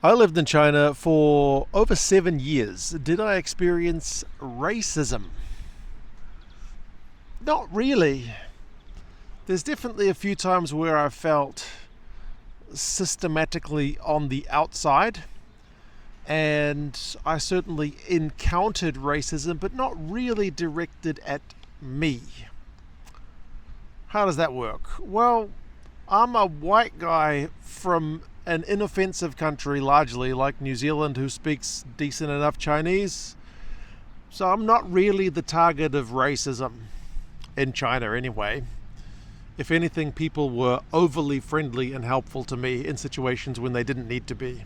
I lived in China for over 7 years. Did I experience racism? Not really. There's definitely a few times where I felt systematically on the outside, and I certainly encountered racism, but not really directed at me. How does that work? Well, I'm a white guy from an inoffensive country, largely like New Zealand, who speaks decent enough Chinese. So I'm not really the target of racism in China anyway. If anything, people were overly friendly and helpful to me in situations when they didn't need to be.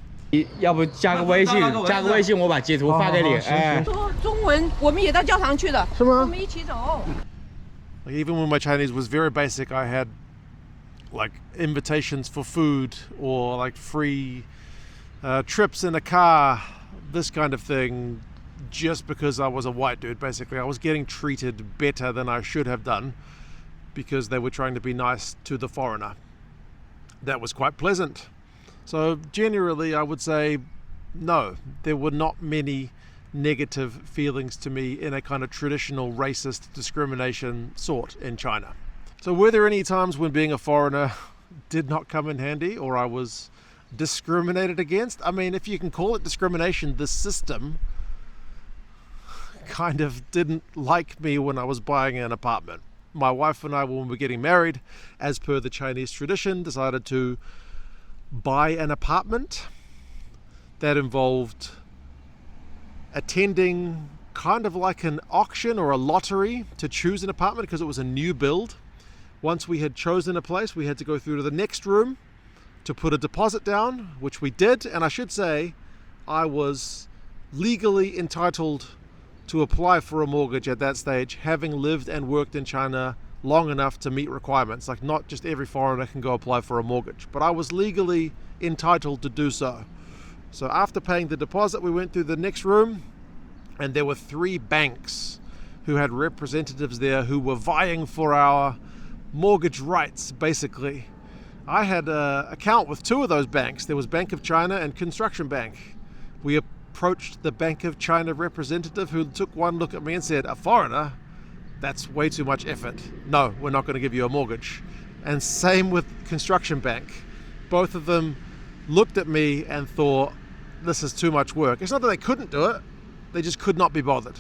要不加个微信，加个微信，我把截图发给你。哎，说中文，我们也到教堂去的，是吗？我们一起走。 Like, even when my Chinese was very basic, I had like invitations for food or like free trips in a car, this kind of thing, just because I was a white dude. Basically, I was getting treated better than I should have done because they were trying to be nice to the foreigner. That was quite pleasant. So generally, I would say no, there were not many negative feelings to me in a kind of traditional racist discrimination sort in China. So were there any times when being a foreigner did not come in handy, or I was discriminated against? I mean, if you can call it discrimination, the system kind of didn't like me when I was buying an apartment. My wife and I, when we were getting married, as per the Chinese tradition, decided to buy an apartment. That involved attending kind of like an auction or a lottery to choose an apartment because it was a new build. Once we had chosen a place, we had to go through to the next room to put a deposit down, which we did. And I should say, I was legally entitled to apply for a mortgage at that stage, having lived and worked in China long enough to meet requirements. Like, not just every foreigner can go apply for a mortgage, but I was legally entitled to do so. So after paying the deposit, we went through the next room, and there were 3 banks who had representatives there who were vying for our mortgage rights, basically. I had an account with 2 of those banks. There was Bank of China and Construction Bank. We approached the Bank of China representative, who took one look at me and said, "A foreigner? That's way too much effort. No, we're not going to give you a mortgage." And same with Construction Bank. Both of them looked at me and thought, this is too much work. It's not that they couldn't do it, they just could not be bothered.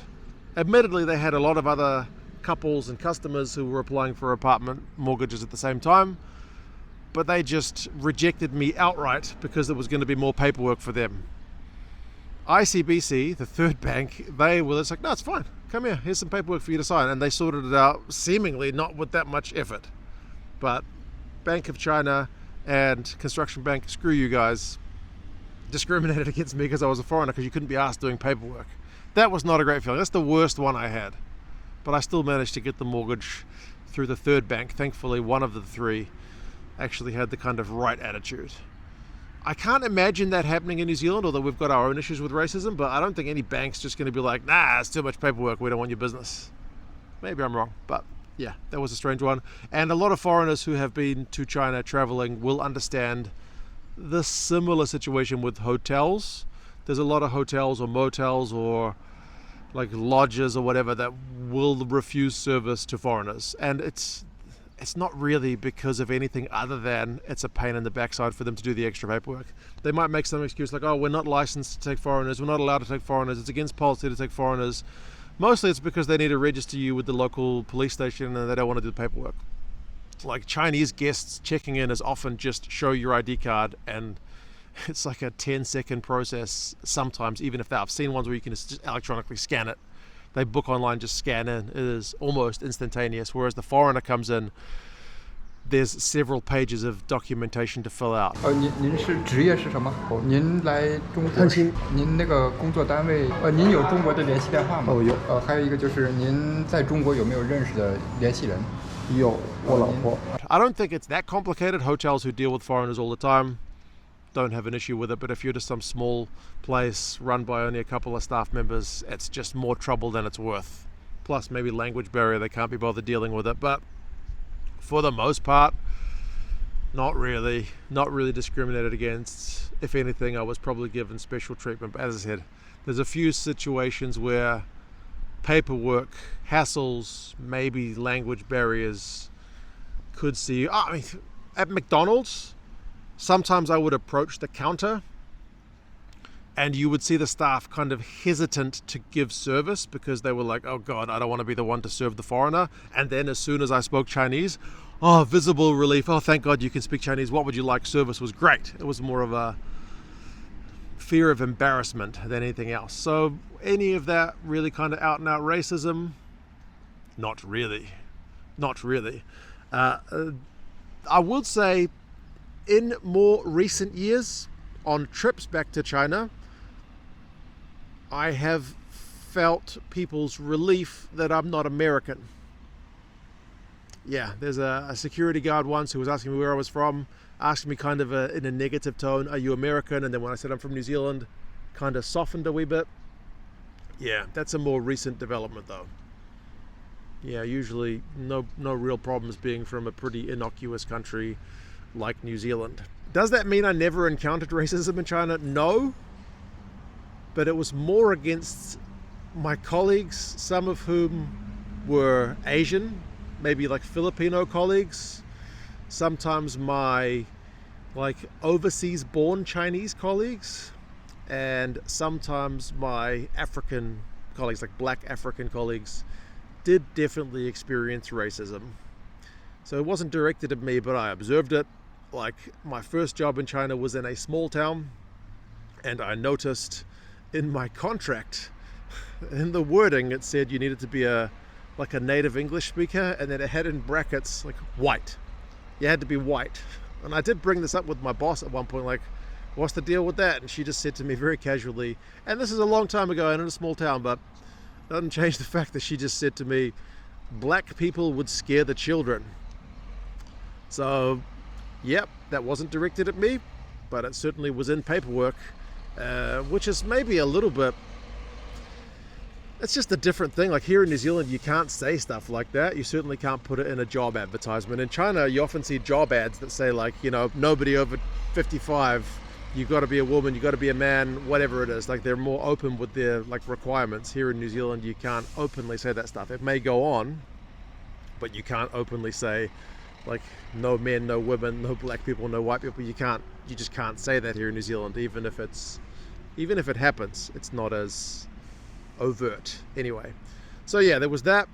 Admittedly, they had a lot of other couples and customers who were applying for apartment mortgages at the same time, but they just rejected me outright because there was going to be more paperwork for them. ICBC, the third bank, they were just like, "No, it's fine. Come here. Here's some paperwork for you to sign." And they sorted it out, seemingly not with that much effort. But Bank of China and Construction Bank, screw you guys, discriminated against me because I was a foreigner, because you couldn't be asked doing paperwork. That was not a great feeling. That's the worst one I had. But I still managed to get the mortgage through the third bank. Thankfully, one of the 3 actually had the kind of right attitude. I can't imagine that happening in New Zealand, although we've got our own issues with racism, but I don't think any bank's just going to be like, "Nah, it's too much paperwork, we don't want your business." Maybe I'm wrong, but yeah, that was a strange one. And a lot of foreigners who have been to China traveling will understand the similar situation with hotels. There's a lot of hotels or motels or like lodges or whatever that will refuse service to foreigners, and it's not really because of anything other than it's a pain in the backside for them to do the extra paperwork. They might make some excuse like, "Oh, we're not licensed to take foreigners, we're not allowed to take foreigners, it's against policy to take foreigners." Mostly it's because they need to register you with the local police station and they don't want to do the paperwork. Like, Chinese guests checking in is often just show your ID card, and it's like a 10-second process sometimes, even if I've seen ones where you can just electronically scan it. They book online, just scan in. It is almost instantaneous. Whereas the foreigner comes in, there's several pages of documentation to fill out. 您是职业是什么？您来中国，您那个工作单位，您有中国的联系电话吗？有。还有一个就是您在中国有没有认识的联系人？有，我老婆。I don't think it's that complicated. Hotels who deal with foreigners all the time don't have an issue with it, but if you're just some small place run by only a couple of staff members, it's just more trouble than it's worth. Plus maybe language barrier, they can't be bothered dealing with it. But for the most part, not really discriminated against. if anything, I was probably given special treatment. But as I said, there's a few situations where paperwork, hassles, maybe language barriers could see. I mean, at McDonald's, sometimes I would approach the counter and you would see the staff kind of hesitant to give service because they were like, oh God, I don't want to be the one to serve the foreigner. And then as soon as I spoke Chinese, oh, visible relief. Oh, thank God you can speak Chinese. What would you like? Service was great. It was more of a fear of embarrassment than anything else. So any of that really kind of out and out racism? Not really. Not really. I would say in more recent years, on trips back to China, I have felt people's relief that I'm not American. Yeah, there's a security guard once who was asking me where I was from, asked me kind of in a negative tone, are you American? And then when I said I'm from New Zealand, kind of softened a wee bit. Yeah, that's a more recent development though. Yeah, usually no real problems being from a pretty innocuous country like New Zealand. Does that mean I never encountered racism in China? No, but it was more against my colleagues, some of whom were Asian, maybe like Filipino colleagues, sometimes my like overseas born Chinese colleagues, and sometimes my African colleagues, like black African colleagues, did definitely experience racism. So it wasn't directed at me, but I observed it. Like my first job in China was in a small town, and I noticed in my contract, in the wording, it said you needed to be like a native English speaker, and then it had in brackets like white. You had to be white. And I did bring this up with my boss at one point, like, what's the deal with that? And she just said to me very casually, and this is a long time ago and in a small town, but it doesn't change the fact that she just said to me, black people would scare the children. So yep, that wasn't directed at me, but it certainly was in paperwork, which is maybe a little bit, it's just a different thing. Like here in New Zealand, you can't say stuff like that. You certainly can't put it in a job advertisement. In China, you often see job ads that say like, you know, nobody over 55, you've got to be a woman, you've got to be a man, whatever it is. Like they're more open with their like requirements. Here in New Zealand, you can't openly say that stuff. It may go on, but you can't openly say like no men, no women, no black people, no white people. You just can't say that here in New Zealand, even if it happens, it's not as overt anyway. So yeah, there was that.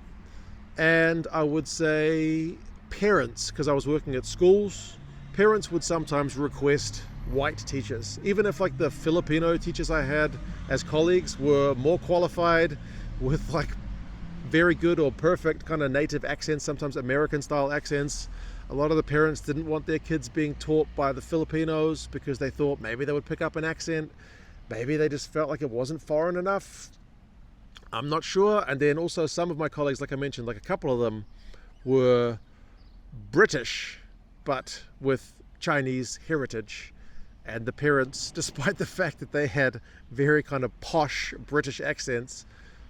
And I would say parents, because I was working at schools, parents would sometimes request white teachers, even if like the Filipino teachers I had as colleagues were more qualified with like very good or perfect kind of native accents, sometimes American style accents. A lot of the parents didn't want their kids being taught by the Filipinos because they thought maybe they would pick up an accent, maybe they just felt like it wasn't foreign enough. I'm not sure. And then also some of my colleagues, like I mentioned, like a couple of them were British but with Chinese heritage, and the parents, despite the fact that they had very kind of posh British accents,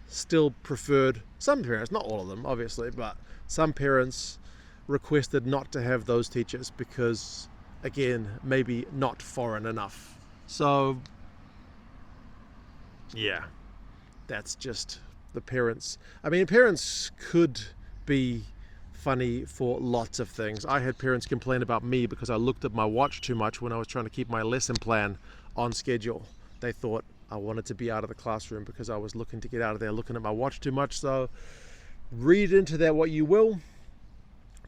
still preferred, some parents, not all of them obviously, but some parents requested not to have those teachers because, again, maybe not foreign enough. So yeah, that's just the parents. I mean, parents could be funny for lots of things. I had parents complain about me because I looked at my watch too much when I was trying to keep my lesson plan on schedule. They thought I wanted to be out of the classroom because I was looking to get out of there looking at my watch too much. So read into that what you will.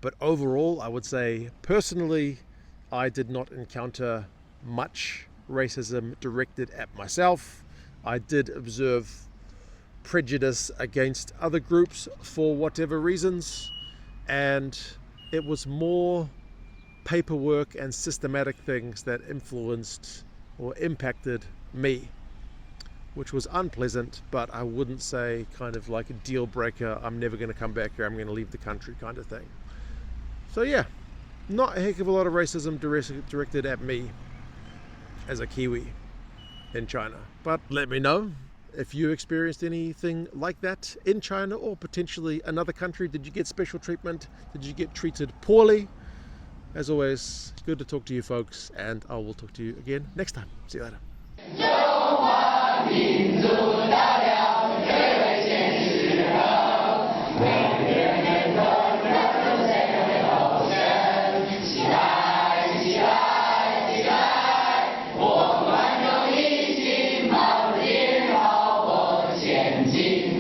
But overall, I would say personally, I did not encounter much racism directed at myself. I did observe prejudice against other groups for whatever reasons, and it was more paperwork and systematic things that influenced or impacted me, which was unpleasant, but I wouldn't say kind of like a deal breaker, I'm never going to come back here, I'm going to leave the country kind of thing. So yeah, not a heck of a lot of racism directed at me as a Kiwi in China. But let me know if you experienced anything like that in China or potentially another country. Did you get special treatment? Did you get treated poorly? As always, good to talk to you folks, and I will talk to you again next time. See you later. 中华民族大梁，可为现实恒，每天天空让人谁会后生？起来，起来，起来！我们用一心冒险，好我前进。